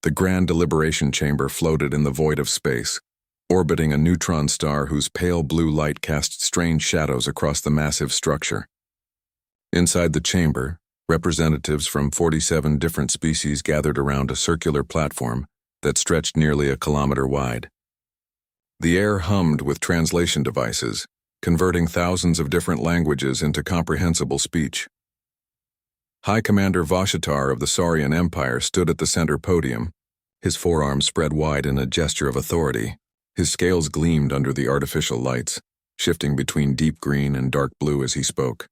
The grand deliberation chamber floated in the void of space, orbiting a neutron star whose pale blue light cast strange shadows across the massive structure. Inside the chamber, representatives from 47 different species gathered around a circular platform that stretched nearly a kilometer wide. The air hummed with translation devices, converting thousands of different languages into comprehensible speech. High Commander Voshitar of the Saurian Empire stood at the center podium, his forearms spread wide in a gesture of authority. His scales gleamed under the artificial lights, shifting between deep green and dark blue as he spoke.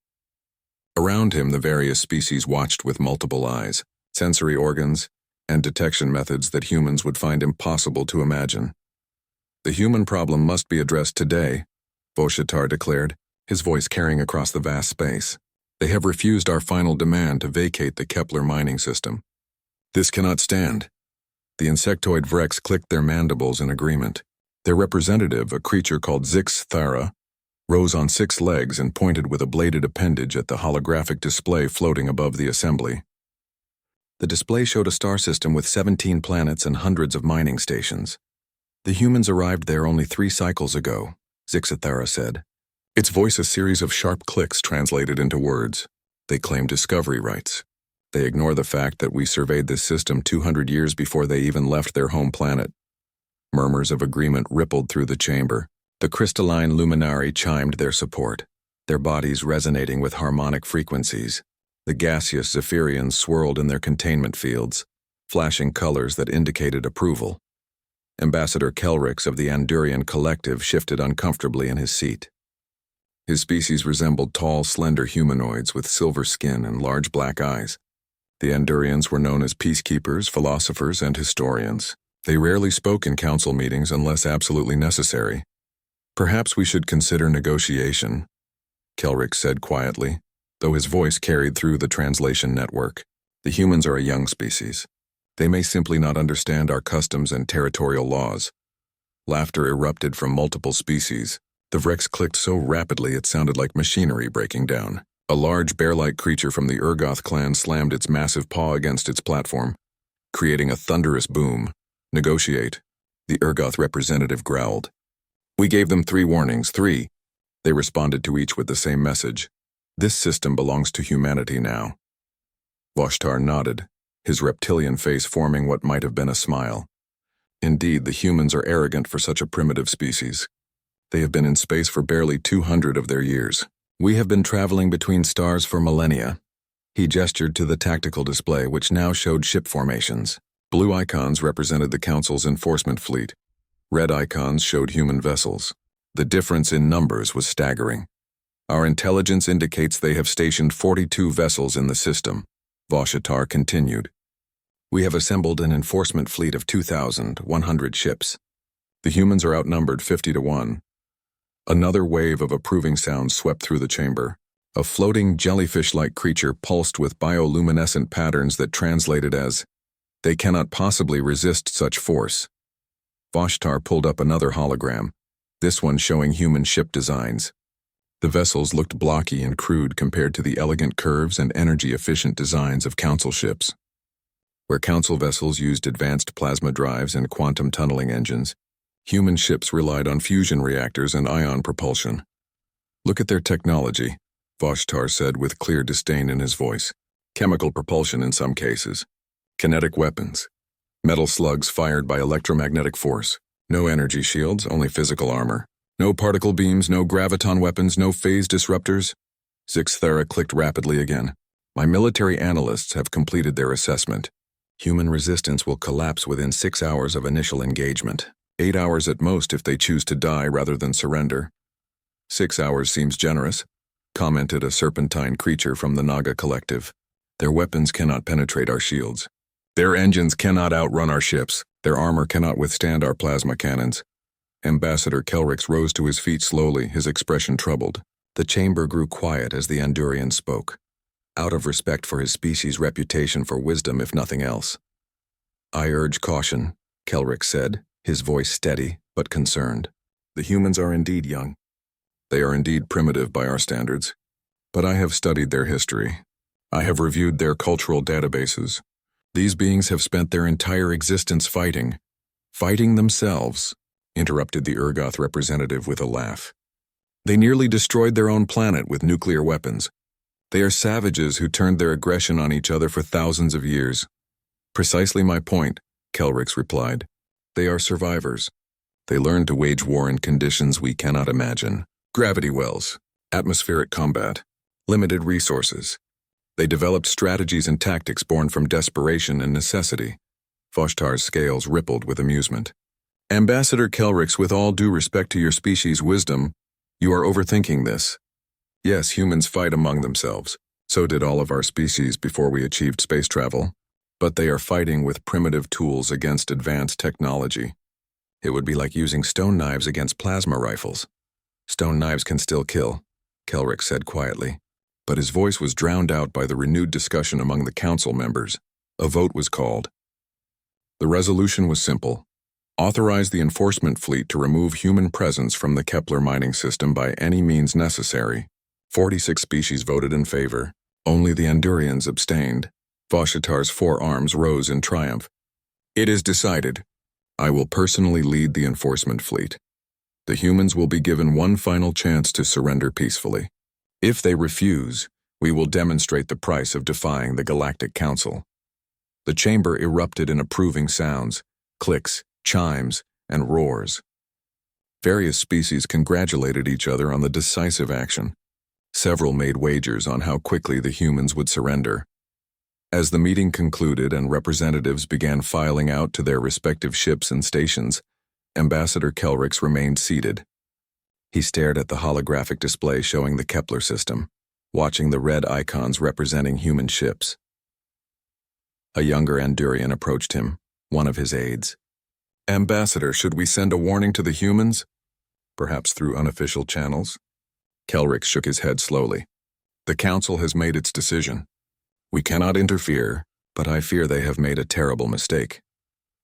Around him, the various species watched with multiple eyes, sensory organs, and detection methods that humans would find impossible to imagine. The human problem must be addressed today, Voshitar declared, his voice carrying across the vast space. They have refused our final demand to vacate the Kepler mining system. This cannot stand. The insectoid Vrex clicked their mandibles in agreement. Their representative, a creature called ceasefire, rose on 6 legs and pointed with a bladed appendage at the holographic display floating above the assembly. The display showed a star system with 17 planets and hundreds of mining stations. The humans arrived there only 3 cycles ago, ceasefire said. Its voice a series of sharp clicks translated into words. They claim discovery rights. They ignore the fact that we surveyed this system 200 years before they even left their home planet. Murmurs of agreement rippled through the chamber. The crystalline luminari chimed their support, their bodies resonating with harmonic frequencies. The gaseous Zephyrians swirled in their containment fields, flashing colors that indicated approval. Ambassador Kelrix of the Andurian Collective shifted uncomfortably in his seat. His species resembled tall, slender humanoids with silver skin and large black eyes. The Andurians were known as peacekeepers, philosophers, and historians. They rarely spoke in council meetings unless absolutely necessary. Perhaps we should consider negotiation, Kelrix said quietly, though his voice carried through the translation network. The humans are a young species. They may simply not understand our customs and territorial laws. Laughter erupted from multiple species. The Vrex clicked so rapidly it sounded like machinery breaking down. A large bear-like creature from the Urgoth clan slammed its massive paw against its platform, creating a thunderous boom. Negotiate, the Urgoth representative growled. We gave them 3 warnings, 3. They responded to each with the same message. This system belongs to humanity now. Voshitar nodded, his reptilian face forming what might have been a smile. Indeed, the humans are arrogant for such a primitive species. They have been in space for barely 200 of their years. We have been traveling between stars for millennia. He gestured to the tactical display, which now showed ship formations. Blue icons represented the Council's enforcement fleet. Red icons showed human vessels. The difference in numbers was staggering. Our intelligence indicates they have stationed 42 vessels in the system, Voshitar continued. We have assembled an enforcement fleet of 2,100 ships. The humans are outnumbered 50 to 1. Another wave of approving sounds swept through the chamber. A floating jellyfish-like creature pulsed with bioluminescent patterns that translated as, "They cannot possibly resist such force." Voshitar pulled up another hologram, this one showing human ship designs. The vessels looked blocky and crude compared to the elegant curves and energy-efficient designs of Council ships. Where Council vessels used advanced plasma drives and quantum tunneling engines, human ships relied on fusion reactors and ion propulsion. Look at their technology, Voshitar said with clear disdain in his voice. Chemical propulsion in some cases. Kinetic weapons. Metal slugs fired by electromagnetic force. No energy shields, only physical armor. No particle beams, no graviton weapons, no phase disruptors. ceasefire clicked rapidly again. My military analysts have completed their assessment. Human resistance will collapse within 6 hours of initial engagement. 8 hours at most if they choose to die rather than surrender. 6 hours seems generous, commented a serpentine creature from the Naga Collective. Their weapons cannot penetrate our shields. Their engines cannot outrun our ships. Their armor cannot withstand our plasma cannons. Ambassador Kelrix rose to his feet slowly, his expression troubled. The chamber grew quiet as the Andurian spoke, out of respect for his species' reputation for wisdom if nothing else. I urge caution, Kelrix said, his voice steady but concerned. The humans are indeed young. They are indeed primitive by our standards. But I have studied their history. I have reviewed their cultural databases. These beings have spent their entire existence fighting themselves, interrupted the Urgoth representative with a laugh. They nearly destroyed their own planet with nuclear weapons. They are savages who turned their aggression on each other for thousands of years. Precisely my point, Kelrix replied. They are survivors. They learned to wage war in conditions we cannot imagine. Gravity wells, atmospheric combat, limited resources. They developed strategies and tactics born from desperation and necessity. Voshtar's scales rippled with amusement. Ambassador Kelrix, with all due respect to your species' wisdom, you are overthinking this. Yes, humans fight among themselves. So did all of our species before we achieved space travel. But they are fighting with primitive tools against advanced technology. It would be like using stone knives against plasma rifles. Stone knives can still kill, Kelrix said quietly. But his voice was drowned out by the renewed discussion among the council members. A vote was called. The resolution was simple. Authorize the enforcement fleet to remove human presence from the Kepler mining system by any means necessary. 46 species voted in favor. Only the Andurians abstained. Voshitar's forearms rose in triumph. It is decided. I will personally lead the enforcement fleet. The humans will be given one final chance to surrender peacefully. If they refuse, we will demonstrate the price of defying the Galactic Council. The chamber erupted in approving sounds, clicks, chimes, and roars. Various species congratulated each other on the decisive action. Several made wagers on how quickly the humans would surrender. As the meeting concluded and representatives began filing out to their respective ships and stations, Ambassador Kelrix remained seated. He stared at the holographic display showing the Kepler system, watching the red icons representing human ships. A younger Andurian approached him, one of his aides. Ambassador, should we send a warning to the humans? Perhaps through unofficial channels? Kelrix shook his head slowly. The Council has made its decision. We cannot interfere, but I fear they have made a terrible mistake.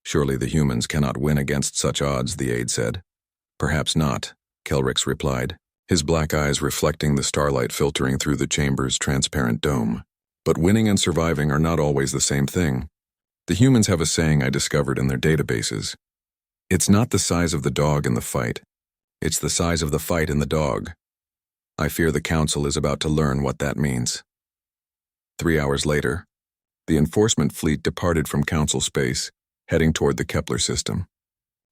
Surely the humans cannot win against such odds, the aide said. Perhaps not, Kelrix replied, his black eyes reflecting the starlight filtering through the chamber's transparent dome. But winning and surviving are not always the same thing. The humans have a saying I discovered in their databases. It's not the size of the dog in the fight. It's the size of the fight in the dog. I fear the Council is about to learn what that means. 3 hours later, the enforcement fleet departed from Council space, heading toward the Kepler system.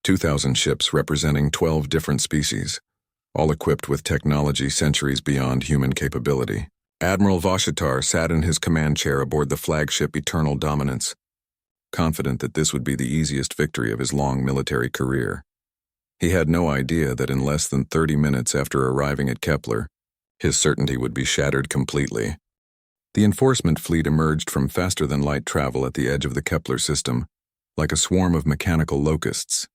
2,000 ships representing 12 different species, all equipped with technology centuries beyond human capability. Admiral Voshitar sat in his command chair aboard the flagship Eternal Dominance, confident that this would be the easiest victory of his long military career. He had no idea that in less than 30 minutes after arriving at Kepler, his certainty would be shattered completely. The enforcement fleet emerged from faster-than-light travel at the edge of the Kepler system, like a swarm of mechanical locusts.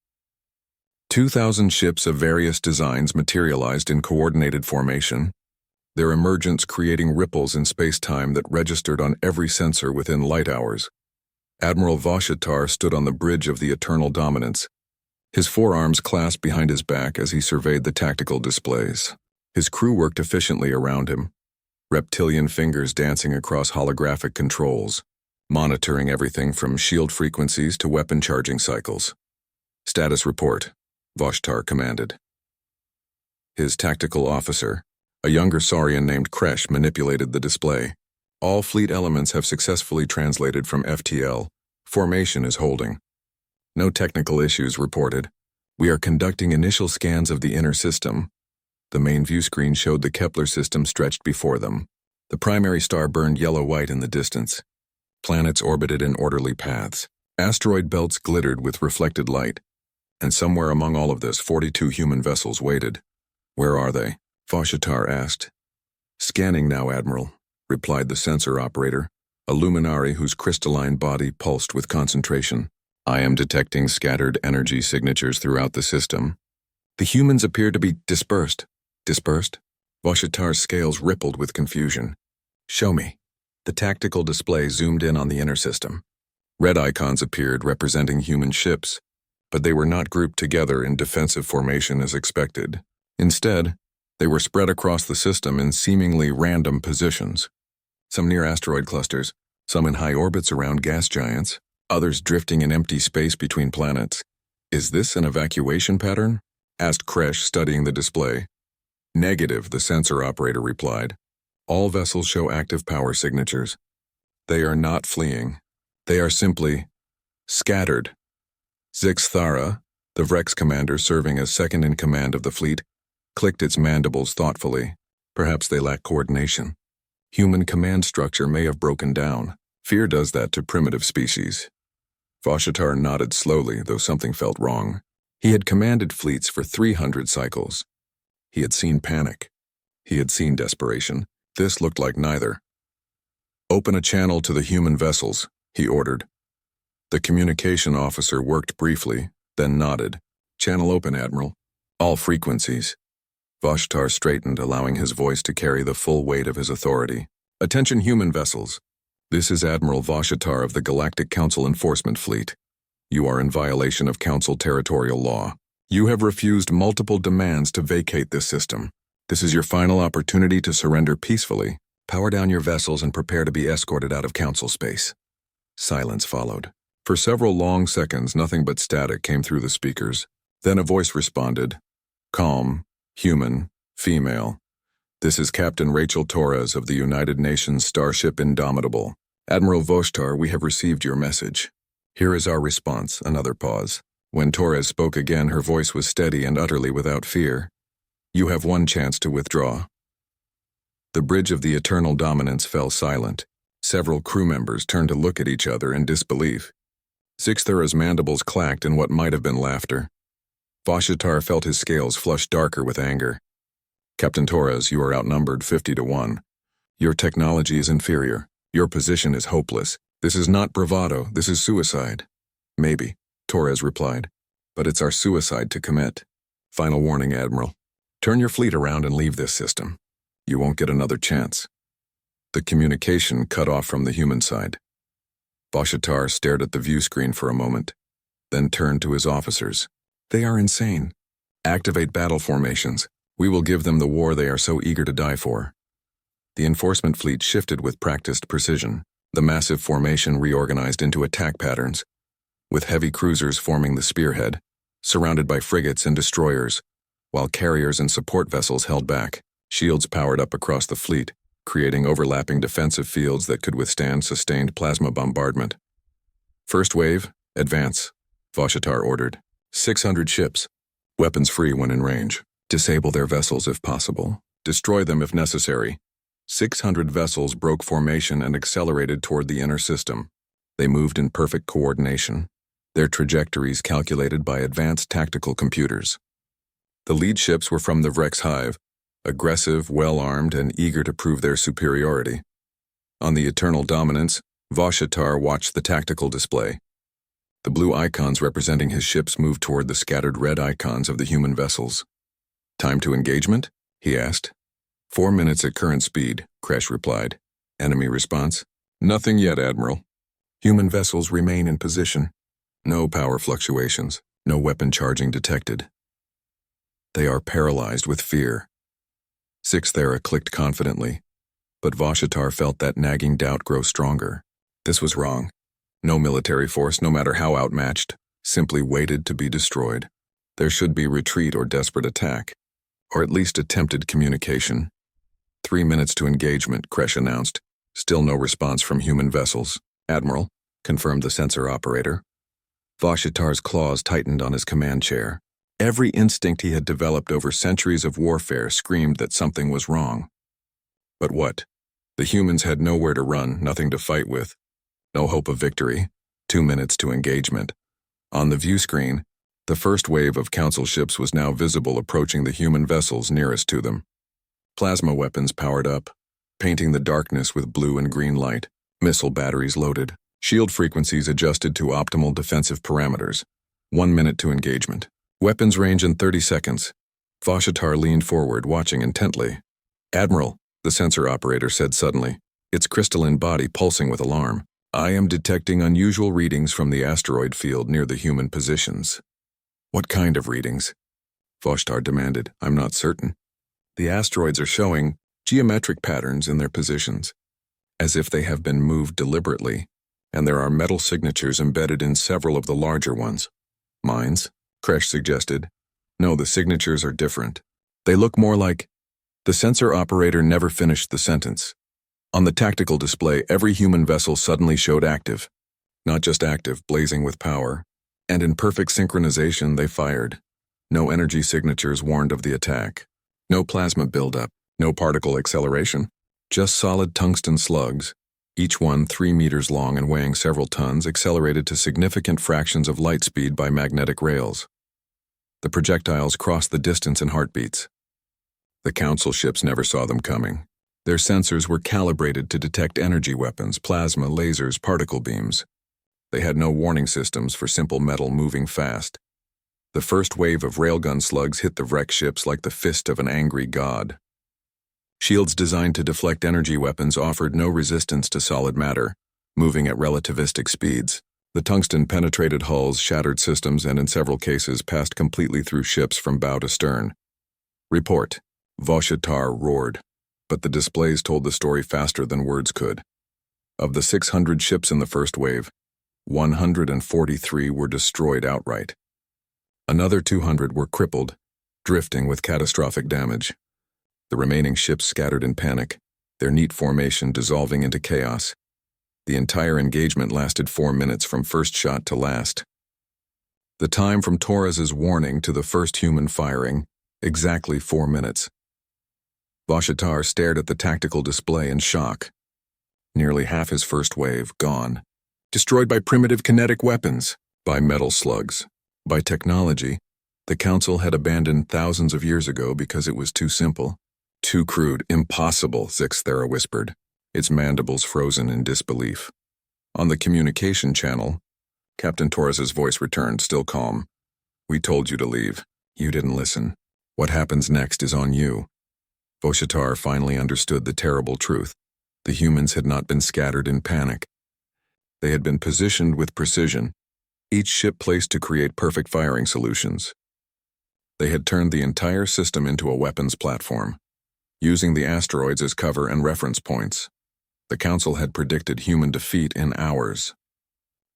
2,000 ships of various designs materialized in coordinated formation, their emergence creating ripples in space-time that registered on every sensor within light hours. Admiral Voshitar stood on the bridge of the Eternal Dominance, his forearms clasped behind his back as he surveyed the tactical displays. His crew worked efficiently around him, reptilian fingers dancing across holographic controls, monitoring everything from shield frequencies to weapon charging cycles. Status report, Voshtar commanded. His tactical officer, a younger Saurian named Kresh, manipulated the display. All fleet elements have successfully translated from FTL. Formation is holding. No technical issues reported. We are conducting initial scans of the inner system. The main view screen showed the Kepler system stretched before them. The primary star burned yellow-white in the distance. Planets orbited in orderly paths. Asteroid belts glittered with reflected light. And somewhere among all of this, 42 human vessels waited. Where are they? Voshitar asked. Scanning now, Admiral, replied the sensor operator, a luminary whose crystalline body pulsed with concentration. I am detecting scattered energy signatures throughout the system. The humans appear to be dispersed. Dispersed? Voshitar's scales rippled with confusion. Show me. The tactical display zoomed in on the inner system. Red icons appeared representing human ships, but they were not grouped together in defensive formation as expected. Instead, they were spread across the system in seemingly random positions. Some near asteroid clusters, some in high orbits around gas giants, others drifting in empty space between planets. Is this an evacuation pattern? Asked Kresh, studying the display. Negative, the sensor operator replied. All vessels show active power signatures. They are not fleeing. They are simply scattered. Zixthara, the Vrex commander serving as second in command of the fleet, clicked its mandibles thoughtfully. Perhaps they lack coordination. Human command structure may have broken down. Fear does that to primitive species. Vashatar nodded slowly, though something felt wrong. He had commanded fleets for 300 cycles. He had seen panic. He had seen desperation. This looked like neither. Open a channel to the human vessels, he ordered. The communication officer worked briefly, then nodded. Channel open, Admiral. All frequencies. Vashtar straightened, allowing his voice to carry the full weight of his authority. Attention human vessels. This is Admiral Vashatar of the Galactic Council Enforcement Fleet. You are in violation of Council territorial law. You have refused multiple demands to vacate this system. This is your final opportunity to surrender peacefully. Power down your vessels and prepare to be escorted out of Council space. Silence followed. For several long seconds, nothing but static came through the speakers. Then a voice responded. Calm, human, female. This is Captain Rachel Torres of the United Nations Starship Indomitable. Admiral Voshtar, we have received your message. Here is our response. Another pause. When Torres spoke again, her voice was steady and utterly without fear. You have one chance to withdraw. The bridge of the Eternal Dominance fell silent. Several crew members turned to look at each other in disbelief. Zixthara's mandibles clacked in what might have been laughter. Vashatar felt his scales flush darker with anger. Captain Torres, you are outnumbered 50-1. Your technology is inferior. Your position is hopeless. This is not bravado, this is suicide. Maybe, Torres replied, but it's our suicide to commit. Final warning, Admiral. Turn your fleet around and leave this system. You won't get another chance. The communication cut off from the human side. Vashatar stared at the view screen for a moment, then turned to his officers. They are insane. Activate battle formations. We will give them the war they are so eager to die for. The enforcement fleet shifted with practiced precision. The massive formation reorganized into attack patterns, with heavy cruisers forming the spearhead, surrounded by frigates and destroyers, while carriers and support vessels held back. Shields powered up across the fleet, creating overlapping defensive fields that could withstand sustained plasma bombardment. First wave, advance, Vashatar ordered. 600 ships, weapons free when in range. Disable their vessels if possible. Destroy them if necessary. 600 vessels broke formation and accelerated toward the inner system. They moved in perfect coordination, their trajectories calculated by advanced tactical computers. The lead ships were from the Vrex Hive, aggressive, well-armed, and eager to prove their superiority. On the Eternal Dominance, Vashatar watched the tactical display. The blue icons representing his ships moved toward the scattered red icons of the human vessels. Time to engagement? He asked. 4 minutes at current speed, Kresh replied. Enemy response? Nothing yet, Admiral. Human vessels remain in position. No power fluctuations, no weapon charging detected. They are paralyzed with fear. Zixthara clicked confidently, but Vashatar felt that nagging doubt grow stronger. This was wrong. No military force, no matter how outmatched, simply waited to be destroyed. There should be retreat or desperate attack, or at least attempted communication. 3 minutes to engagement, Kresh announced. Still no response from human vessels. Admiral, confirmed the sensor operator. Vashatar's claws tightened on his command chair. Every instinct he had developed over centuries of warfare screamed that something was wrong. But what? The humans had nowhere to run, nothing to fight with. No hope of victory. 2 minutes to engagement. On the view screen, the first wave of Council ships was now visible approaching the human vessels nearest to them. Plasma weapons powered up, painting the darkness with blue and green light. Missile batteries loaded. Shield frequencies adjusted to optimal defensive parameters. 1 minute to engagement. Weapons range in 30 seconds. Vashatar leaned forward, watching intently. Admiral, the sensor operator said suddenly, its crystalline body pulsing with alarm. I am detecting unusual readings from the asteroid field near the human positions. What kind of readings? Vashtar demanded. I'm not certain. The asteroids are showing geometric patterns in their positions. as if they have been moved deliberately, and there are metal signatures embedded in several of the larger ones. Mines? Kresh suggested. No, the signatures are different. They look more like... The sensor operator never finished the sentence. On the tactical display, every human vessel suddenly showed active. Not just active, blazing with power. And in perfect synchronization, they fired. No energy signatures warned of the attack. No plasma buildup. No particle acceleration. Just solid tungsten slugs, each one 3 meters long and weighing several tons, accelerated to significant fractions of light speed by magnetic rails. The projectiles crossed the distance in heartbeats. The Council ships never saw them coming. Their sensors were calibrated to detect energy weapons, plasma, lasers, particle beams. They had no warning systems for simple metal moving fast. The first wave of railgun slugs hit the wreck ships like the fist of an angry god. Shields designed to deflect energy weapons offered no resistance to solid matter, moving at relativistic speeds. The tungsten penetrated hulls, shattered systems, and in several cases passed completely through ships from bow to stern. Report. Voshitar roared, but the displays told the story faster than words could. Of the 600 ships in the first wave, 143 were destroyed outright. Another 200 were crippled, drifting with catastrophic damage. The remaining ships scattered in panic, their neat formation dissolving into chaos. The entire engagement lasted 4 minutes from first shot to last. The time from Torres's warning to the first human firing, exactly 4 minutes. Voshitar stared at the tactical display in shock. Nearly half his first wave gone. Destroyed by primitive kinetic weapons, by metal slugs, by technology the Council had abandoned thousands of years ago because it was too simple. Too crude, impossible, Zixthera whispered, its mandibles frozen in disbelief. On the communication channel, Captain Torres's voice returned, still calm. We told you to leave. You didn't listen. What happens next is on you. Voshitar finally understood the terrible truth. The humans had not been scattered in panic. They had been positioned with precision, each ship placed to create perfect firing solutions. They had turned the entire system into a weapons platform, using the asteroids as cover and reference points. The Council had predicted human defeat in hours.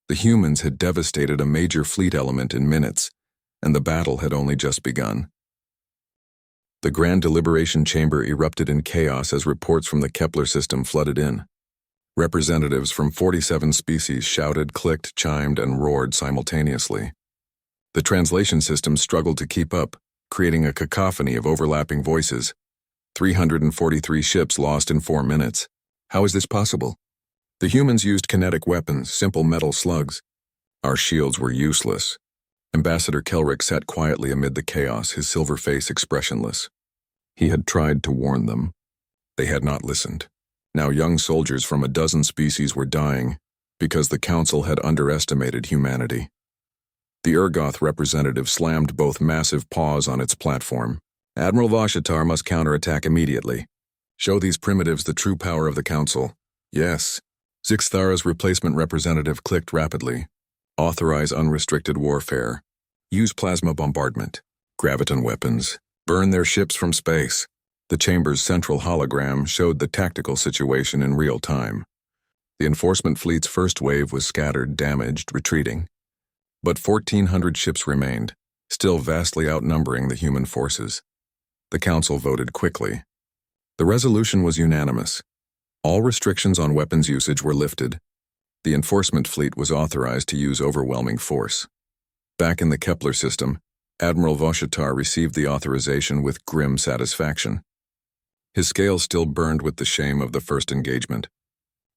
The humans had devastated a major fleet element in minutes, and the battle had only just begun. The Grand Deliberation Chamber erupted in chaos as reports from the Kepler system flooded in. Representatives from 47 species shouted, clicked, chimed, and roared simultaneously. The translation system struggled to keep up, creating a cacophony of overlapping voices. 343 ships lost in 4 minutes. How is this possible? The humans used kinetic weapons, simple metal slugs. Our shields were useless. Ambassador Kelrick sat quietly amid the chaos, his silver face expressionless. He had tried to warn them. They had not listened. Now young soldiers from a dozen species were dying because the Council had underestimated humanity. The Urgoth representative slammed both massive paws on its platform. Admiral Voshitar must counterattack immediately. Show these primitives the true power of the Council. Yes. Zixthara's replacement representative clicked rapidly. Authorize unrestricted warfare. Use plasma bombardment. Graviton weapons. Burn their ships from space. The chamber's central hologram showed the tactical situation in real time. The enforcement fleet's first wave was scattered, damaged, retreating. But 1,400 ships remained, still vastly outnumbering the human forces. The Council voted quickly. The resolution was unanimous. All restrictions on weapons usage were lifted. The enforcement fleet was authorized to use overwhelming force. Back in the Kepler system, Admiral Voshitar received the authorization with grim satisfaction. His scales still burned with the shame of the first engagement.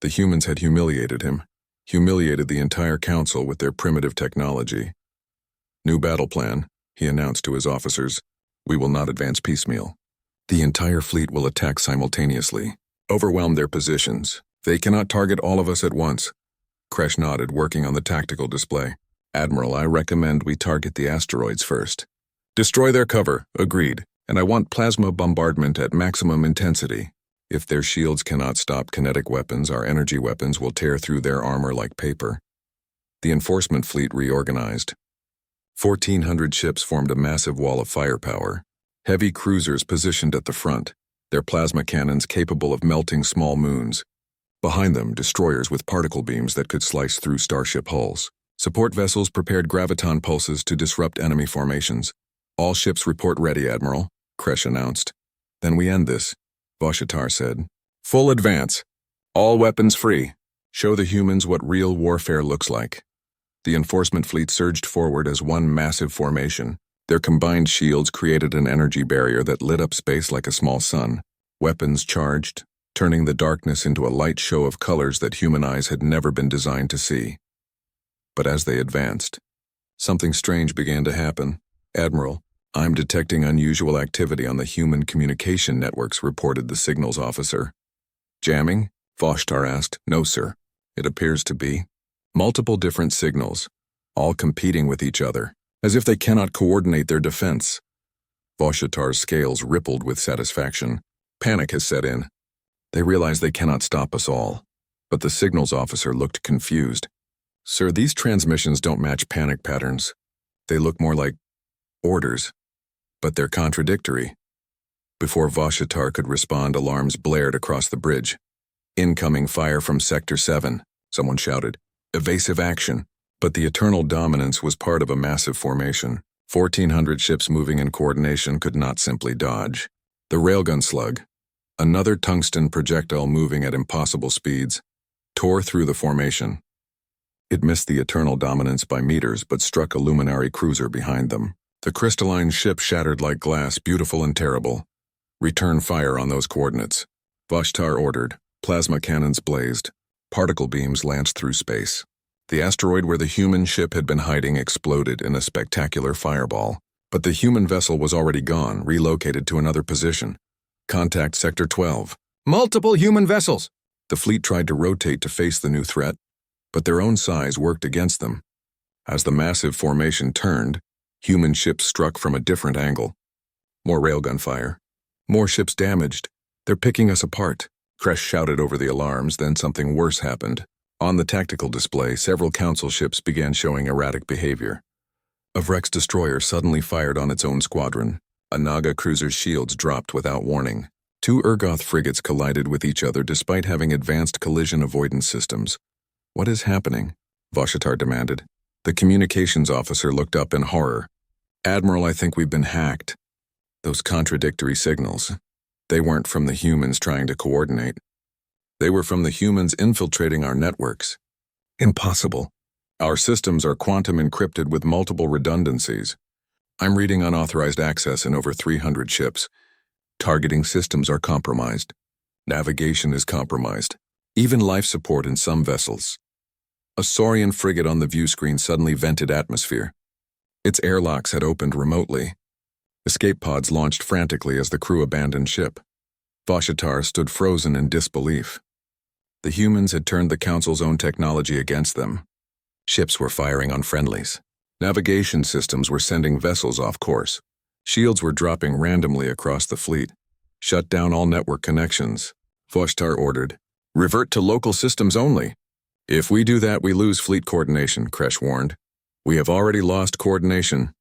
The humans had humiliated him, humiliated the entire Council with their primitive technology. New battle plan, he announced to his officers. We will not advance piecemeal. The entire fleet will attack simultaneously. Overwhelm their positions. They cannot target all of us at once. Kresh nodded, working on the tactical display. Admiral, I recommend we target the asteroids first. Destroy their cover, agreed, and I want plasma bombardment at maximum intensity. If their shields cannot stop kinetic weapons, our energy weapons will tear through their armor like paper. The enforcement fleet reorganized. 1,400 ships formed a massive wall of firepower. Heavy cruisers positioned at the front, their plasma cannons capable of melting small moons. Behind them, destroyers with particle beams that could slice through starship hulls. Support vessels prepared graviton pulses to disrupt enemy formations. All ships report ready, Admiral, Kresh announced. Then we end this, Voshitar said. Full advance. All weapons free. Show the humans what real warfare looks like. The enforcement fleet surged forward as one massive formation. Their combined shields created an energy barrier that lit up space like a small sun. Weapons charged, turning the darkness into a light show of colors that human eyes had never been designed to see. But as they advanced, something strange began to happen. Admiral, I'm detecting unusual activity on the human communication networks, reported the signals officer. Jamming? Voshitar asked. No, sir. It appears to be. Multiple different signals, all competing with each other, as if they cannot coordinate their defense. Voshitar's scales rippled with satisfaction. Panic has set in. They realize they cannot stop us all. But the signals officer looked confused. Sir, these transmissions don't match panic patterns. They look more like orders, but they're contradictory. Before Voshitar could respond, alarms blared across the bridge. Incoming fire from Sector 7, someone shouted. Evasive action. But the Eternal Dominance was part of a massive formation. 1,400 ships moving in coordination could not simply dodge. The railgun slug, another tungsten projectile moving at impossible speeds, tore through the formation. It missed the Eternal Dominance by meters but struck a luminary cruiser behind them. The crystalline ship shattered like glass, beautiful and terrible. Return fire on those coordinates. Voshitar ordered. Plasma cannons blazed. Particle beams lanced through space. The asteroid where the human ship had been hiding exploded in a spectacular fireball. But the human vessel was already gone, relocated to another position. Contact Sector 12. Multiple human vessels! The fleet tried to rotate to face the new threat, but their own size worked against them. As the massive formation turned, human ships struck from a different angle. More railgun fire. More ships damaged. They're picking us apart. Kresh shouted over the alarms, then something worse happened. On the tactical display, several council ships began showing erratic behavior. A Vrex destroyer suddenly fired on its own squadron. A Naga cruiser's shields dropped without warning. 2 Urgoth frigates collided with each other despite having advanced collision avoidance systems. What is happening? Voshitar demanded. The communications officer looked up in horror. Admiral, I think we've been hacked. Those contradictory signals. They weren't from the humans trying to coordinate. They were from the humans infiltrating our networks. Impossible. Our systems are quantum encrypted with multiple redundancies. I'm reading unauthorized access in over 300 ships. Targeting systems are compromised. Navigation is compromised. Even life support in some vessels. A Saurian frigate on the view screen suddenly vented atmosphere. Its airlocks had opened remotely. Escape pods launched frantically as the crew abandoned ship. Voshitar stood frozen in disbelief. The humans had turned the Council's own technology against them. Ships were firing on friendlies. Navigation systems were sending vessels off course. Shields were dropping randomly across the fleet. Shut down all network connections. Voshitar ordered. Revert to local systems only. If we do that, we lose fleet coordination, Kresh warned. We have already lost coordination.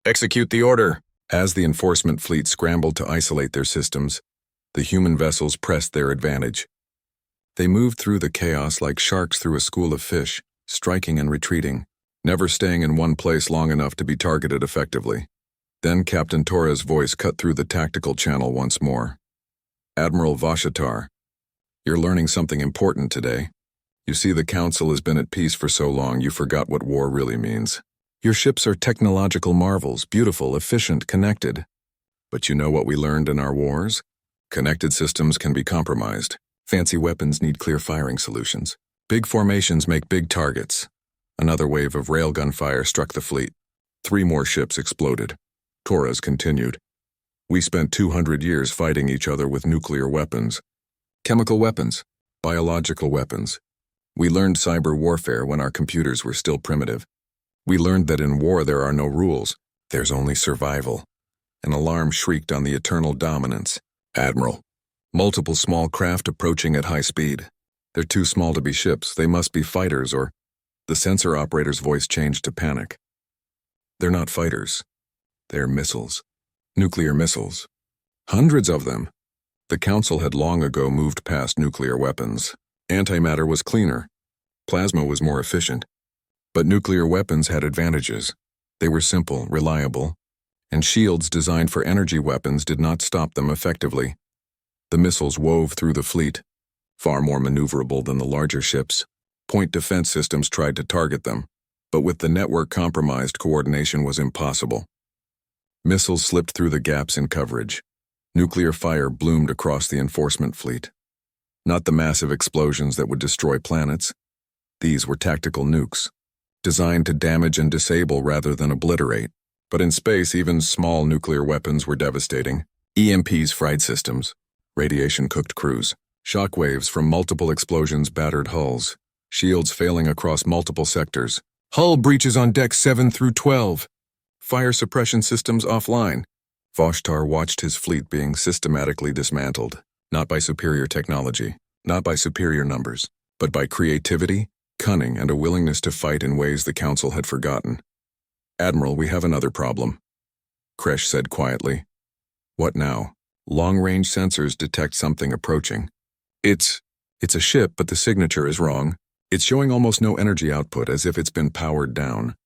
Execute the order. As the enforcement fleet scrambled to isolate their systems, the human vessels pressed their advantage. They moved through the chaos like sharks through a school of fish, striking and retreating, never staying in one place long enough to be targeted effectively. Then Captain Tora's voice cut through the tactical channel once more. Admiral Voshitar, you're learning something important today. You see, the Council has been at peace for so long you forgot what war really means. Your ships are technological marvels, beautiful, efficient, connected. But you know what we learned in our wars? Connected systems can be compromised. Fancy weapons need clear firing solutions. Big formations make big targets. Another wave of railgun fire struck the fleet. 3 more ships exploded. Torres continued. We spent 200 years fighting each other with nuclear weapons. Chemical weapons. Biological weapons. We learned cyber warfare when our computers were still primitive. We learned that in war there are no rules. There's only survival. An alarm shrieked on the Eternal Dominance. Admiral. Multiple small craft approaching at high speed. They're too small to be ships. They must be fighters or... The sensor operator's voice changed to panic. They're not fighters. They're missiles. Nuclear missiles. Hundreds of them. The Council had long ago moved past nuclear weapons. Antimatter was cleaner. Plasma was more efficient. But nuclear weapons had advantages. They were simple, reliable, and shields designed for energy weapons did not stop them effectively. The missiles wove through the fleet, far more maneuverable than the larger ships. Point defense systems tried to target them, but with the network compromised, coordination was impossible. Missiles slipped through the gaps in coverage. Nuclear fire bloomed across the enforcement fleet. Not the massive explosions that would destroy planets. These were tactical nukes, designed to damage and disable rather than obliterate. But in space, even small nuclear weapons were devastating. EMPs fried systems, radiation-cooked crews, shockwaves from multiple explosions battered hulls, shields failing across multiple sectors, hull breaches on decks 7 through 12, fire suppression systems offline. Voshtar watched his fleet being systematically dismantled, not by superior technology, not by superior numbers, but by creativity, cunning, and a willingness to fight in ways the Council had forgotten. "Admiral, we have another problem," Kresh said quietly. "What now?" "Long-range sensors detect something approaching. It's a ship, but the signature is wrong. It's showing almost no energy output, as if it's been powered down."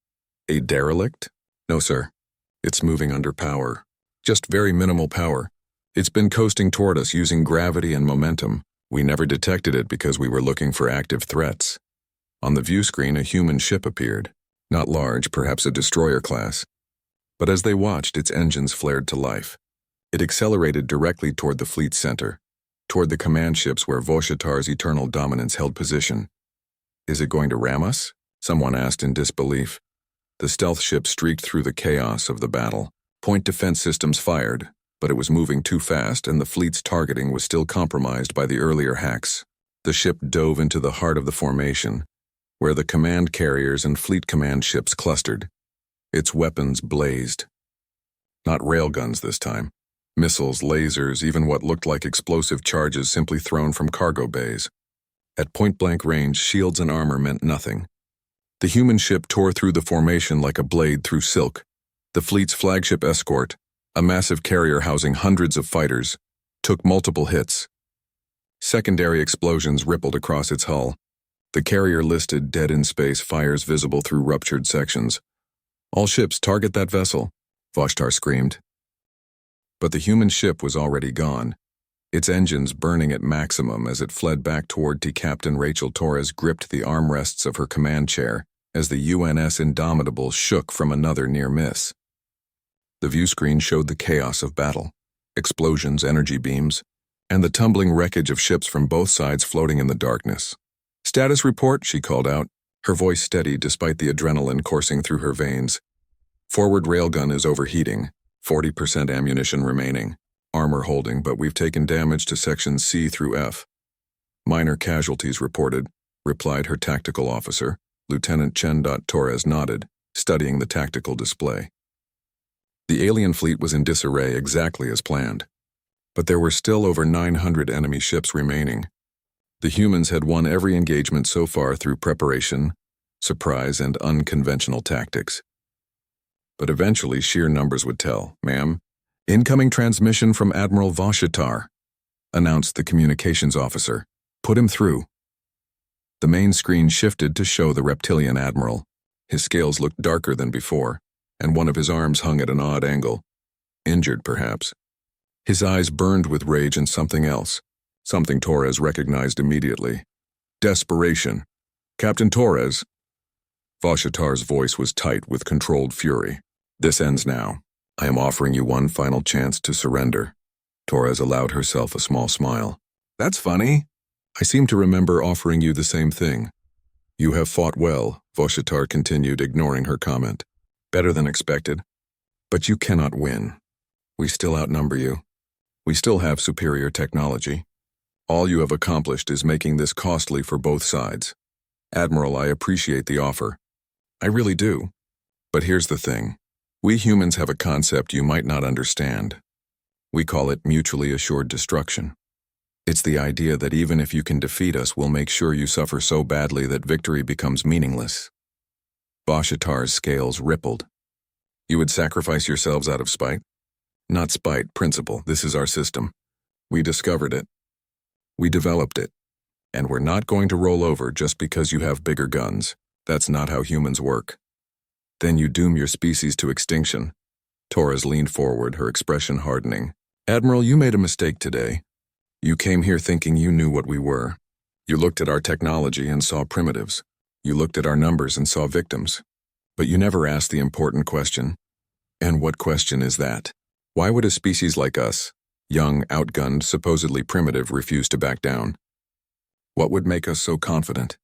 "A derelict?" "No, sir. It's moving under power. Just very minimal power. It's been coasting toward us using gravity and momentum. We never detected it because we were looking for active threats." On the view screen, a human ship appeared. Not large, perhaps a destroyer class. But as they watched, its engines flared to life. It accelerated directly toward the fleet center, toward the command ships where Voshitar's eternal dominance held position. "Is it going to ram us?" someone asked in disbelief. The stealth ship streaked through the chaos of the battle. Point defense systems fired, but it was moving too fast and the fleet's targeting was still compromised by the earlier hacks. The ship dove into the heart of the formation, where the command carriers and fleet command ships clustered. Its weapons blazed. Not railguns this time. Missiles, lasers, even what looked like explosive charges simply thrown from cargo bays. At point-blank range, shields and armor meant nothing. The human ship tore through the formation like a blade through silk. The fleet's flagship escort, a massive carrier housing hundreds of fighters, took multiple hits. Secondary explosions rippled across its hull. The carrier listed dead in space, fires visible through ruptured sections. "All ships target that vessel," Voshtar screamed. But the human ship was already gone, its engines burning at maximum as it fled back toward Captain Rachel Torres gripped the armrests of her command chair as the UNS Indomitable shook from another near miss. The view screen showed the chaos of battle, explosions, energy beams, and the tumbling wreckage of ships from both sides floating in the darkness. "Status report," she called out, her voice steady despite the adrenaline coursing through her veins. "Forward railgun is overheating, 40% ammunition remaining. Armor holding, but we've taken damage to sections C through F." "Minor casualties reported," replied her tactical officer. Lieutenant Chen. Torres nodded, studying the tactical display. The alien fleet was in disarray exactly as planned. But there were still over 900 enemy ships remaining. The humans had won every engagement so far through preparation, surprise, and unconventional tactics. But eventually sheer numbers would tell. "Ma'am, incoming transmission from Admiral Voshitar," announced the communications officer. "Put him through." The main screen shifted to show the reptilian admiral. His scales looked darker than before, and one of his arms hung at an odd angle. Injured, perhaps. His eyes burned with rage and something else. Something Torres recognized immediately. Desperation. "Captain Torres." Voshitar's voice was tight with controlled fury. "This ends now. I am offering you one final chance to surrender." Torres allowed herself a small smile. "That's funny. I seem to remember offering you the same thing." "You have fought well," Voshitar continued, ignoring her comment. "Better than expected. But you cannot win. We still outnumber you. We still have superior technology. All you have accomplished is making this costly for both sides. Admiral, I appreciate the offer. I really do. But here's the thing. We humans have a concept you might not understand. We call it mutually assured destruction. It's the idea that even if you can defeat us, we'll make sure you suffer so badly that victory becomes meaningless." Voshitar's scales rippled. "You would sacrifice yourselves out of spite?" "Not spite, principle. This is our system. We discovered it. We developed it. And we're not going to roll over just because you have bigger guns. That's not how humans work. Then you doom your species to extinction. Torres leaned forward, her expression hardening. Admiral, you made a mistake today. You came here thinking you knew what we were. You looked at our technology and saw primitives. You looked at our numbers and saw victims. But you never asked the important question. And what question is that? Why would a species like us, young, outgunned, supposedly primitive, refuse to back down? What would make us so confident?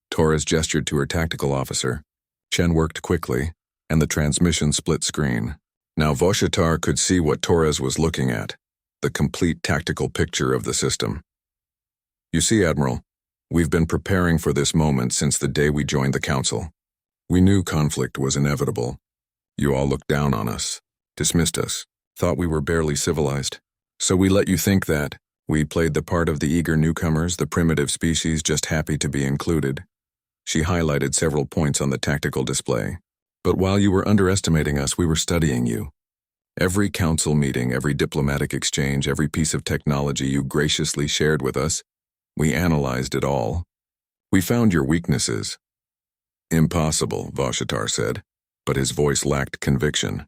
Torres gestured to her tactical officer. Chen worked quickly, and the transmission split screen. Now Voshitar could see what Torres was looking at, the complete tactical picture of the system. You see, Admiral, we've been preparing for this moment since the day we joined the Council. We knew conflict was inevitable. You all looked down on us, dismissed us, thought we were barely civilized. So we let you think that we played the part of the eager newcomers, the primitive species just happy to be included. She highlighted several points on the tactical display. But while you were underestimating us, we were studying you. Every council meeting, every diplomatic exchange, every piece of technology you graciously shared with us, we analyzed it all. We found your weaknesses. Impossible, Voshitar said, but his voice lacked conviction.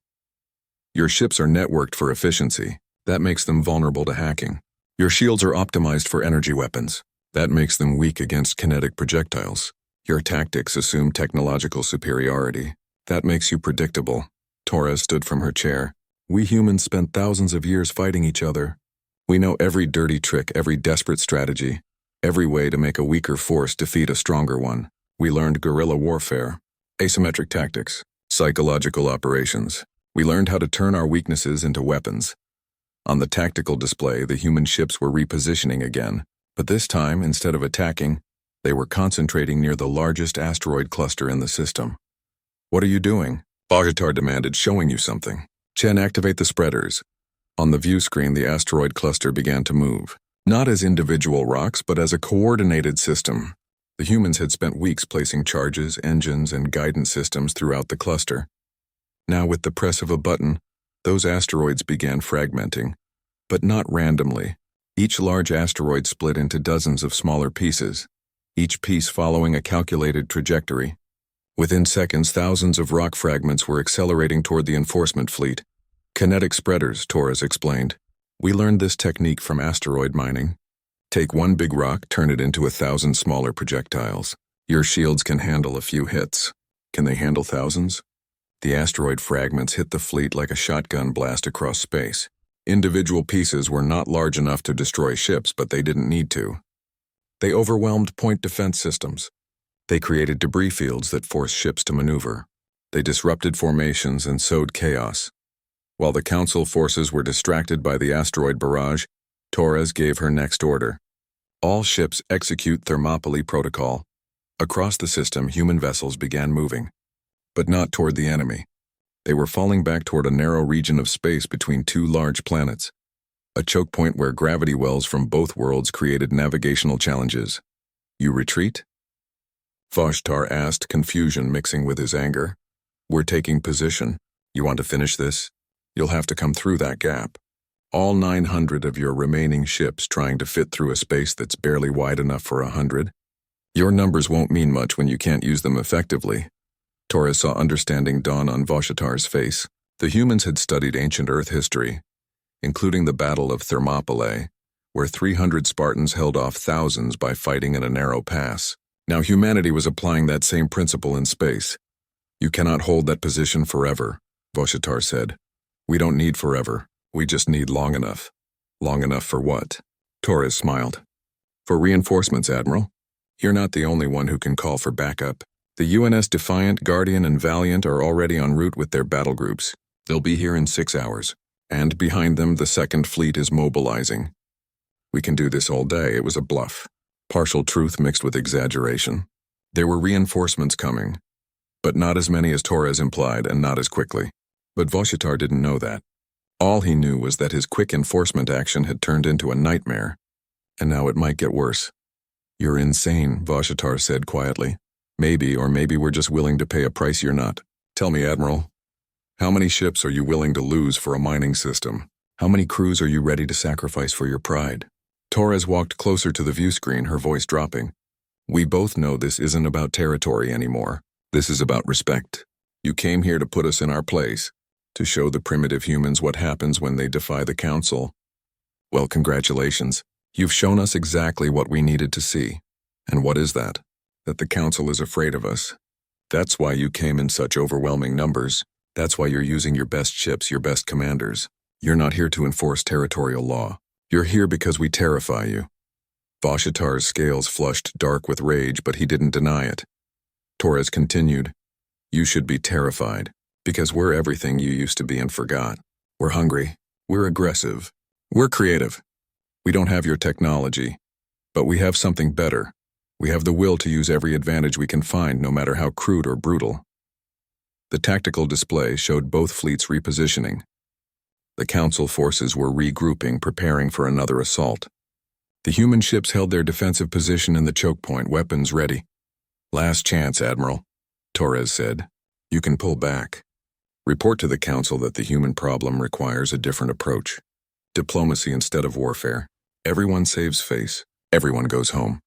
Your ships are networked for efficiency. That makes them vulnerable to hacking. Your shields are optimized for energy weapons. That makes them weak against kinetic projectiles. Your tactics assume technological superiority. That makes you predictable. Torres stood from her chair. We humans spent thousands of years fighting each other. We know every dirty trick, every desperate strategy, every way to make a weaker force defeat a stronger one. We learned guerrilla warfare, asymmetric tactics, psychological operations. We learned how to turn our weaknesses into weapons. On the tactical display, the human ships were repositioning again, but this time, instead of attacking, they were concentrating near the largest asteroid cluster in the system. What are you doing? Voshitar demanded, showing you something. Chen, activate the spreaders. On the view screen, the asteroid cluster began to move. Not as individual rocks, but as a coordinated system. The humans had spent weeks placing charges, engines, and guidance systems throughout the cluster. Now, with the press of a button, those asteroids began fragmenting, but not randomly. Each large asteroid split into dozens of smaller pieces, each piece following a calculated trajectory. Within seconds, thousands of rock fragments were accelerating toward the enforcement fleet. Kinetic spreaders, Torres explained. We learned this technique from asteroid mining. Take one big rock, turn it into 1,000 smaller projectiles. Your shields can handle a few hits. Can they handle thousands? The asteroid fragments hit the fleet like a shotgun blast across space. Individual pieces were not large enough to destroy ships, but they didn't need to. They overwhelmed point defense systems. They created debris fields that forced ships to maneuver. They disrupted formations and sowed chaos. While the Council forces were distracted by the asteroid barrage, Torres gave her next order. All ships execute Thermopylae Protocol. Across the system, human vessels began moving, but not toward the enemy. They were falling back toward a narrow region of space between two large planets, a choke point where gravity wells from both worlds created navigational challenges. You retreat? Voshitar asked, confusion mixing with his anger. We're taking position. You want to finish this? You'll have to come through that gap. All 900 of your remaining ships trying to fit through a space that's barely wide enough for 100? Your numbers won't mean much when you can't use them effectively. Torres saw understanding dawn on Voshitar's face. The humans had studied ancient Earth history, including the Battle of Thermopylae, where 300 Spartans held off thousands by fighting in a narrow pass. Now humanity was applying that same principle in space. You cannot hold that position forever, Voshitar said. We don't need forever. We just need long enough. Long enough for what? Torres smiled. For reinforcements, Admiral. You're not the only one who can call for backup. The UNS Defiant, Guardian, and Valiant are already en route with their battle groups. They'll be here in 6 hours. And behind them, the Second Fleet is mobilizing. We can do this all day. It was a bluff. Partial truth mixed with exaggeration. There were reinforcements coming, but not as many as Torres implied and not as quickly. But Voshitar didn't know that. All he knew was that his quick enforcement action had turned into a nightmare, and now it might get worse. You're insane, Voshitar said quietly. Maybe, or maybe we're just willing to pay a price you're not. Tell me, Admiral, how many ships are you willing to lose for a mining system? How many crews are you ready to sacrifice for your pride? Torres walked closer to the view screen, her voice dropping. We both know this isn't about territory anymore. This is about respect. You came here to put us in our place, to show the primitive humans what happens when they defy the Council. Well, congratulations. You've shown us exactly what we needed to see. And what is that? That the Council is afraid of us. That's why you came in such overwhelming numbers. That's why you're using your best ships, your best commanders. You're not here to enforce territorial law. You're here because we terrify you. Vashitar's scales flushed dark with rage, but he didn't deny it. Torres continued, You should be terrified, because we're everything you used to be and forgot. We're hungry. We're aggressive. We're creative. We don't have your technology, but we have something better. We have the will to use every advantage we can find, no matter how crude or brutal. The tactical display showed both fleets repositioning. The Council forces were regrouping, preparing for another assault. The human ships held their defensive position in the choke point, weapons ready. Last chance, Admiral, Torres said. You can pull back. Report to the Council that the human problem requires a different approach. Diplomacy instead of warfare. Everyone saves face. Everyone goes home.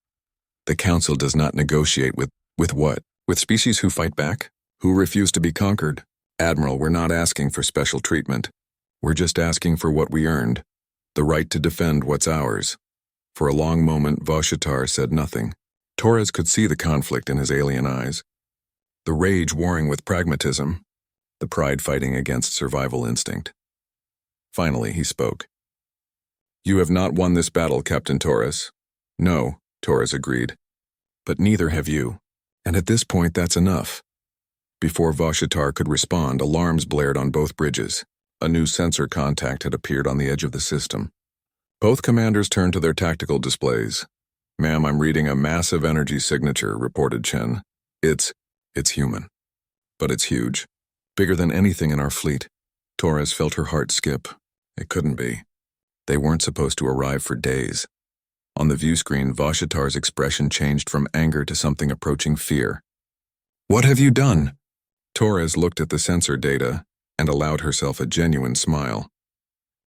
The Council does not negotiate with what? With species who fight back? Who refuse to be conquered? Admiral, we're not asking for special treatment. We're just asking for what we earned. The right to defend what's ours. For a long moment, Vashitar said nothing. Torres could see the conflict in his alien eyes. The rage warring with pragmatism. The pride fighting against survival instinct. Finally, he spoke. You have not won this battle, Captain Torres. No, Torres agreed. But neither have you. And at this point, that's enough. Before Vashitar could respond, alarms blared on both bridges. A new sensor contact had appeared on the edge of the system. Both commanders turned to their tactical displays. Ma'am, I'm reading a massive energy signature, reported Chen. It's human. But it's huge. Bigger than anything in our fleet. Torres felt her heart skip. It couldn't be. They weren't supposed to arrive for days. On the view screen, Vashitar's expression changed from anger to something approaching fear. What have you done? Torres looked at the sensor data and allowed herself a genuine smile.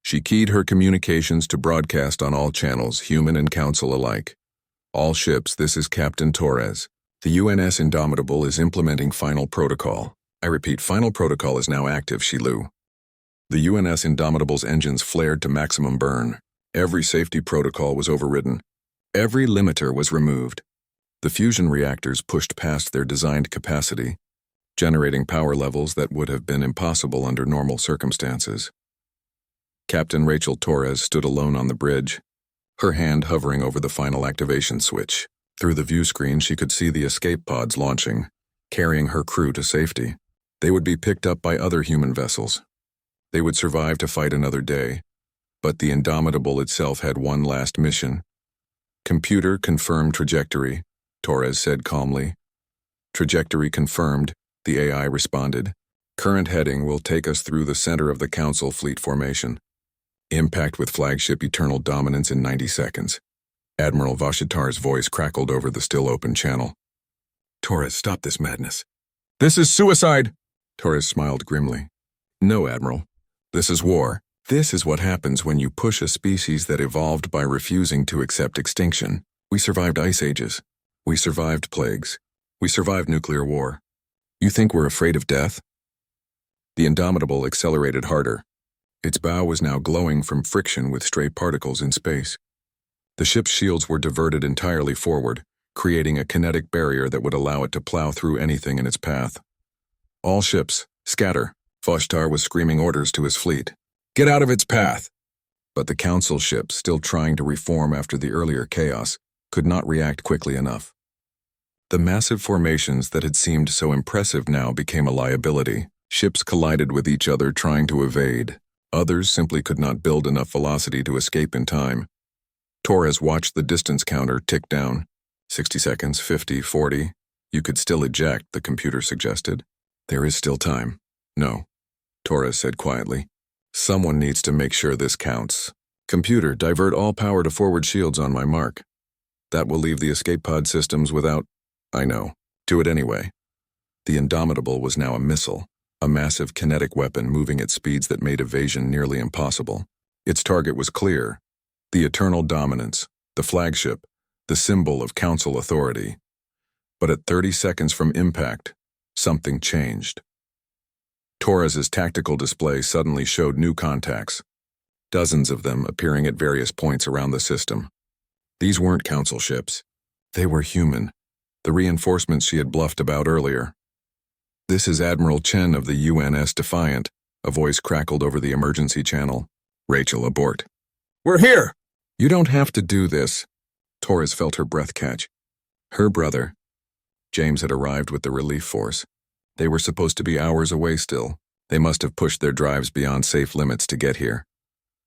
She keyed her communications to broadcast on all channels, human and Council alike. All ships, this is Captain Torres. The UNS Indomitable is implementing final protocol. I repeat, final protocol is now active, Shilu. The UNS Indomitable's engines flared to maximum burn. Every safety protocol was overridden. Every limiter was removed. The fusion reactors pushed past their designed capacity, generating power levels that would have been impossible under normal circumstances. Captain Rachel Torres stood alone on the bridge, her hand hovering over the final activation switch. Through the view screen, she could see the escape pods launching, carrying her crew to safety. They would be picked up by other human vessels. They would survive to fight another day, but the Indomitable itself had one last mission. Computer confirmed trajectory, Torres said calmly. Trajectory confirmed, the AI responded. Current heading will take us through the center of the Council fleet formation. Impact with flagship Eternal Dominance in 90 seconds. Admiral Vashitar's voice crackled over the still open channel. Torres, stop this madness. This is suicide! Torres smiled grimly. No, Admiral. This is war. This is what happens when you push a species that evolved by refusing to accept extinction. We survived ice ages. We survived plagues. We survived nuclear war. You think we're afraid of death? The Indomitable accelerated harder. Its bow was now glowing from friction with stray particles in space. The ship's shields were diverted entirely forward, creating a kinetic barrier that would allow it to plow through anything in its path. All ships, scatter. Vashitar was screaming orders to his fleet. Get out of its path! But the Council ships, still trying to reform after the earlier chaos, could not react quickly enough. The massive formations that had seemed so impressive now became a liability. Ships collided with each other trying to evade. Others simply could not build enough velocity to escape in time. Torres watched the distance counter tick down. 60 seconds, 50, 40. You could still eject, the computer suggested. There is still time. No, Torres said quietly. Someone needs to make sure this counts. Computer, divert all power to forward shields on my mark. That will leave the escape pod systems without... I know. Do it anyway. The Indomitable was now a missile, a massive kinetic weapon moving at speeds that made evasion nearly impossible. Its target was clear. The eternal dominance, the flagship, the symbol of Council authority. But at 30 seconds from impact, something changed. Torres's tactical display suddenly showed new contacts, dozens of them appearing at various points around the system. These weren't Council ships. They were human, the reinforcements she had bluffed about earlier. "This is Admiral Chen of the UNS Defiant," a voice crackled over the emergency channel. "Rachel, abort." "We're here!" "You don't have to do this." Torres felt her breath catch. Her brother, James, had arrived with the relief force. They were supposed to be hours away still. They must have pushed their drives beyond safe limits to get here.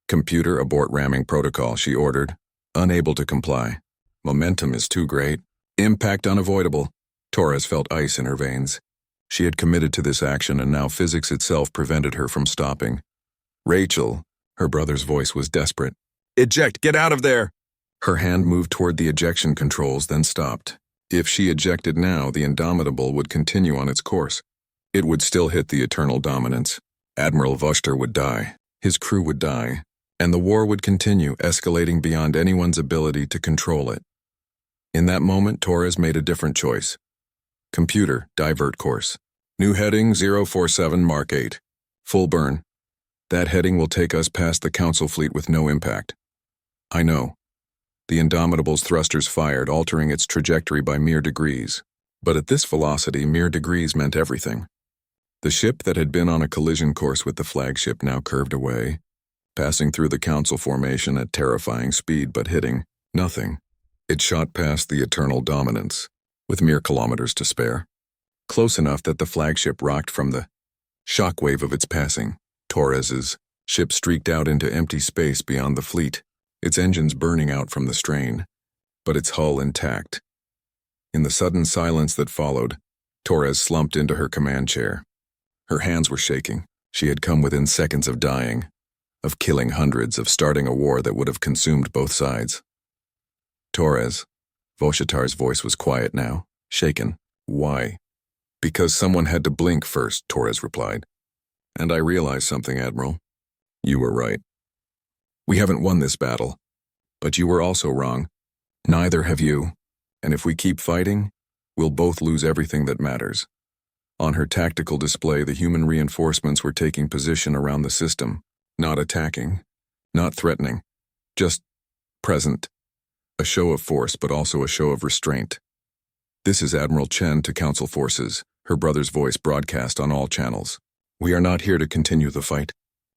"Computer, abort ramming protocol," she ordered, unable to comply. "Momentum is too great. Impact unavoidable." Torres felt ice in her veins. She had committed to this action, and now physics itself prevented her from stopping. "Rachel," her brother's voice was desperate. "Eject, get out of there!" Her hand moved toward the ejection controls, then stopped. If she ejected now, the Indomitable would continue on its course. It would still hit the eternal dominance. Admiral Vuster would die. His crew would die. And the war would continue, escalating beyond anyone's ability to control it. In that moment, Torres made a different choice. "Computer, divert course. New heading 047 Mark 8. Full burn. That heading will take us past the Council fleet with no impact." "I know." The Indomitable's thrusters fired, altering its trajectory by mere degrees. But at this velocity, mere degrees meant everything. The ship that had been on a collision course with the flagship now curved away, passing through the Council formation at terrifying speed but hitting nothing. It shot past the eternal dominance, with mere kilometers to spare. Close enough that the flagship rocked from the shockwave of its passing. Torres's ship streaked out into empty space beyond the fleet, its engines burning out from the strain, but its hull intact. In the sudden silence that followed, Torres slumped into her command chair. Her hands were shaking. She had come within seconds of dying, of killing hundreds, of starting a war that would have consumed both sides. "Torres," Voshitar's voice was quiet now, shaken. "Why?" "Because someone had to blink first," Torres replied. "And I realized something, Admiral. You were right. We haven't won this battle, but you were also wrong. Neither have you. And if we keep fighting, we'll both lose everything that matters." On her tactical display, the human reinforcements were taking position around the system, not attacking, not threatening, just present. A show of force, but also a show of restraint. "This is Admiral Chen to Council forces," her brother's voice broadcast on all channels. "We are not here to continue the fight.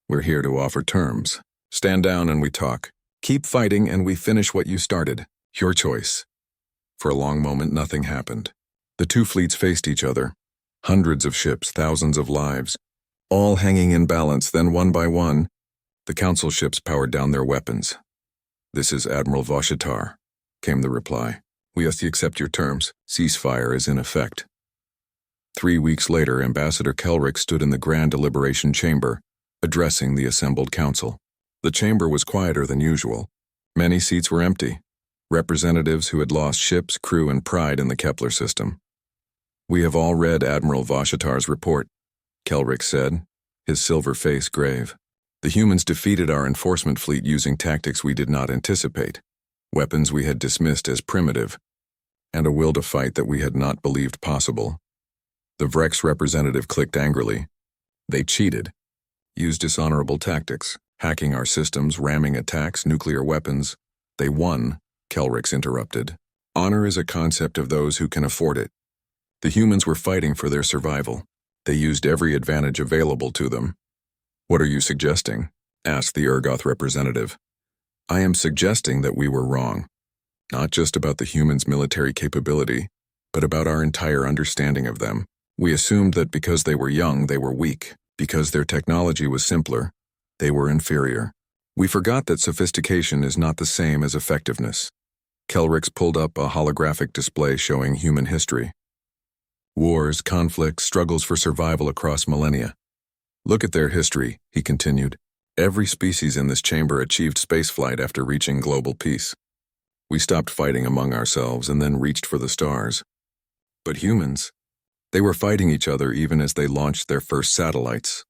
We're here to offer terms. Stand down and we talk. Keep fighting and we finish what you started. Your choice." For a long moment, nothing happened. The two fleets faced each other. Hundreds of ships, thousands of lives, all hanging in balance. Then one by one, the Council ships powered down their weapons. "This is Admiral Voshitar," came the reply. "We must accept your terms. Ceasefire is in effect." 3 weeks later, Ambassador Kelrick stood in the Grand Deliberation Chamber, addressing the assembled Council. The chamber was quieter than usual. Many seats were empty. Representatives who had lost ships, crew, and pride in the Kepler system. "We have all read Admiral Voshitar's report," Kelrick said, his silver face grave. "The humans defeated our enforcement fleet using tactics we did not anticipate, weapons we had dismissed as primitive, and a will to fight that we had not believed possible." The Vrex representative clicked angrily. "They cheated, used dishonorable tactics, hacking our systems, ramming attacks, nuclear weapons. They won," Kelrick interrupted. "Honor is a concept of those who can afford it. The humans were fighting for their survival. They used every advantage available to them." "What are you suggesting?" asked the Urgoth representative. "I am suggesting that we were wrong. Not just about the humans' military capability, but about our entire understanding of them. We assumed that because they were young, they were weak. Because their technology was simpler, they were inferior. We forgot that sophistication is not the same as effectiveness." Kelrick pulled up a holographic display showing human history. Wars, conflicts, struggles for survival across millennia. "Look at their history," he continued. "Every species in this chamber achieved spaceflight after reaching global peace. We stopped fighting among ourselves and then reached for the stars. But humans, they were fighting each other even as they launched their first satellites.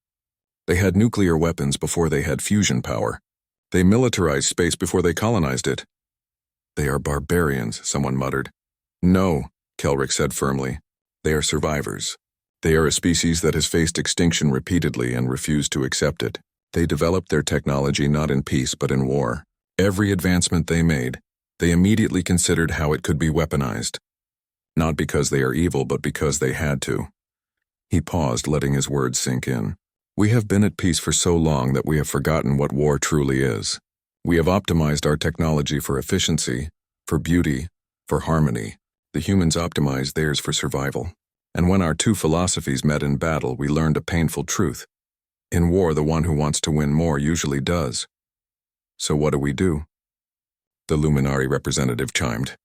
They had nuclear weapons before they had fusion power. They militarized space before they colonized it. They are barbarians, someone muttered. No, Kelrick said firmly. They are survivors. They are a species that has faced extinction repeatedly and refused to accept it. They developed their technology not in peace but in war. Every advancement they made, they immediately considered how it could be weaponized. Not because they are evil, but because they had to. He paused, letting his words sink in. We have been at peace for so long that we have forgotten what war truly is. We have optimized our technology for efficiency, for beauty, for harmony. The humans optimized theirs for survival. And when our two philosophies met in battle, we learned a painful truth. In war, the one who wants to win more usually does. So what do? The Luminari representative chimed.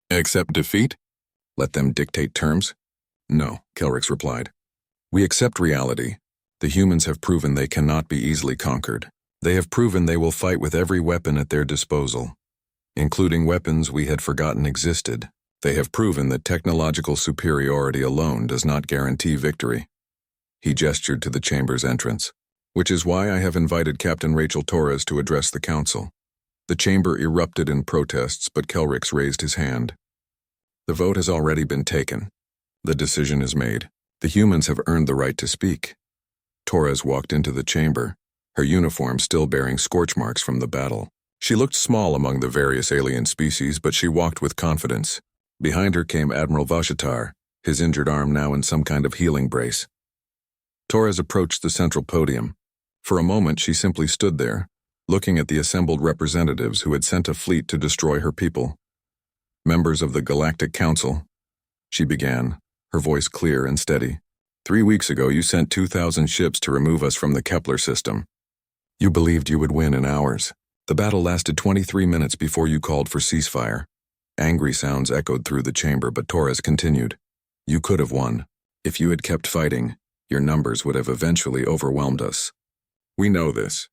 Accept defeat? Let them dictate terms? No, Kelrix replied. We accept reality. The humans have proven they cannot be easily conquered. They have proven they will fight with every weapon at their disposal, including weapons we had forgotten existed. They have proven that technological superiority alone does not guarantee victory. He gestured to the chamber's entrance, which is why I have invited Captain Rachel Torres to address the council. The chamber erupted in protests, but Kelrix raised his hand. The vote has already been taken. The decision is made. The humans have earned the right to speak. Torres walked into the chamber, her uniform still bearing scorch marks from the battle. She looked small among the various alien species, but she walked with confidence. Behind her came Admiral Vashatar, his injured arm now in some kind of healing brace. Torres approached the central podium. For a moment, she simply stood there, looking at the assembled representatives who had sent a fleet to destroy her people. Members of the Galactic Council, she began, her voice clear and steady. 3 weeks ago, you sent 2,000 ships to remove us from the Kepler system. You believed you would win in hours. The battle lasted 23 minutes before you called for ceasefire. Angry sounds echoed through the chamber, but Torres continued. You could have won. If you had kept fighting, your numbers would have eventually overwhelmed us. We know this.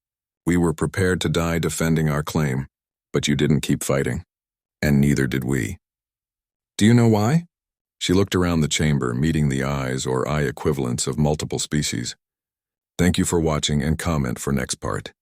We were prepared to die defending our claim, but you didn't keep fighting. And neither did we. Do you know why? She looked around the chamber, meeting the eyes or eye equivalents of multiple species. Thank you for watching and comment for next part.